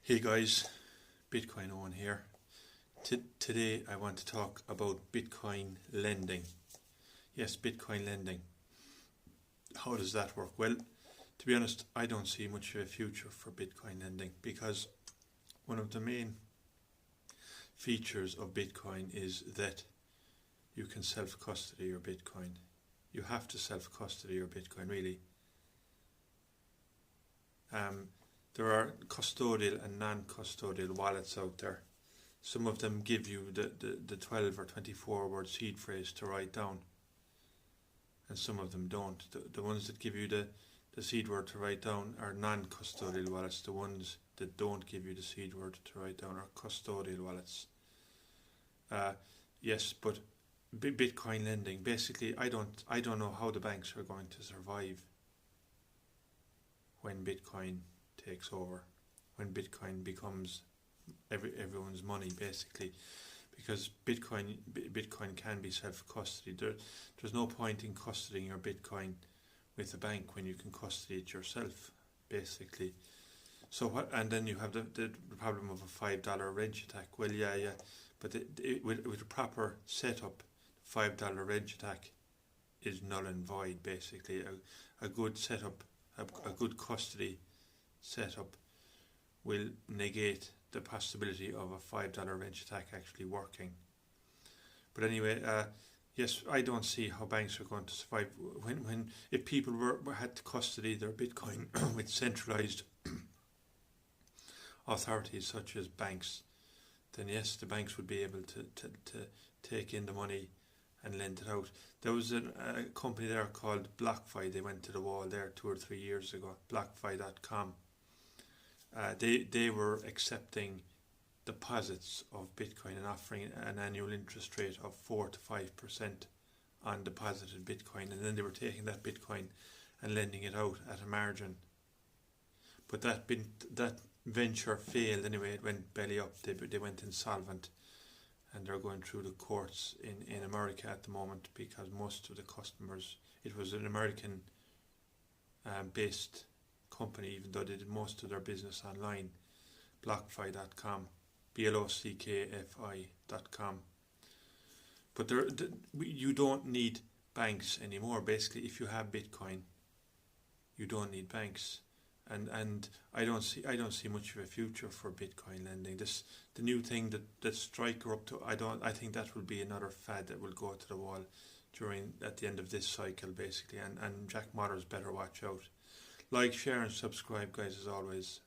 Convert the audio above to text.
Hey guys, Bitcoin Owen here. Today I want to talk about Bitcoin lending. Yes, Bitcoin lending. How does that work? Well, to be honest, I don't see much of a future for Bitcoin lending because one of the main features of Bitcoin is that you can self-custody your Bitcoin. You have to self-custody your Bitcoin, really. There are custodial and non-custodial wallets out there. Some of them give you the 12 or 24 word seed phrase to write down, and some of them don't. The ones that give you the seed word to write down are non-custodial wallets. The ones that don't give you the seed word to write down are custodial wallets. Yes, but Bitcoin lending, basically, I don't know how the banks are going to survive when Bitcoin takes over, when Bitcoin becomes everyone's money, basically, because Bitcoin can be self-custody. There's no point in custodying your Bitcoin with a bank when you can custody it yourself, basically. So what? And then you have the problem of a $5 wrench attack. Well, yeah, but with a proper setup, $5 wrench attack is null and void. Basically, a good setup, a good custody setup will negate the possibility of a $5 wrench attack actually working. But anyway, yes, I don't see how banks are going to survive if people had to custody their Bitcoin with centralized authorities such as banks. Then yes, the banks would be able to take in the money and lend it out. There was a company there called BlockFi. They went to the wall there 2 or 3 years ago. BlockFi.com. They were accepting deposits of Bitcoin and offering an annual interest rate of 4 to 5% on deposited Bitcoin, and then they were taking that Bitcoin and lending it out at a margin. But that venture failed anyway. It went belly up. They went insolvent, and they're going through the courts in America at the moment because most of the customers, it was an American based company, even though they did most of their business online. BlockFi.com, BLOCKFI.com. But you don't need banks anymore. Basically, if you have Bitcoin, you don't need banks, and I don't see much of a future for Bitcoin lending. The new thing that Strike are up to, I think that will be another fad that will go to the wall at the end of this cycle, basically, and Jack Motters better watch out. Like, share and subscribe, guys, as always.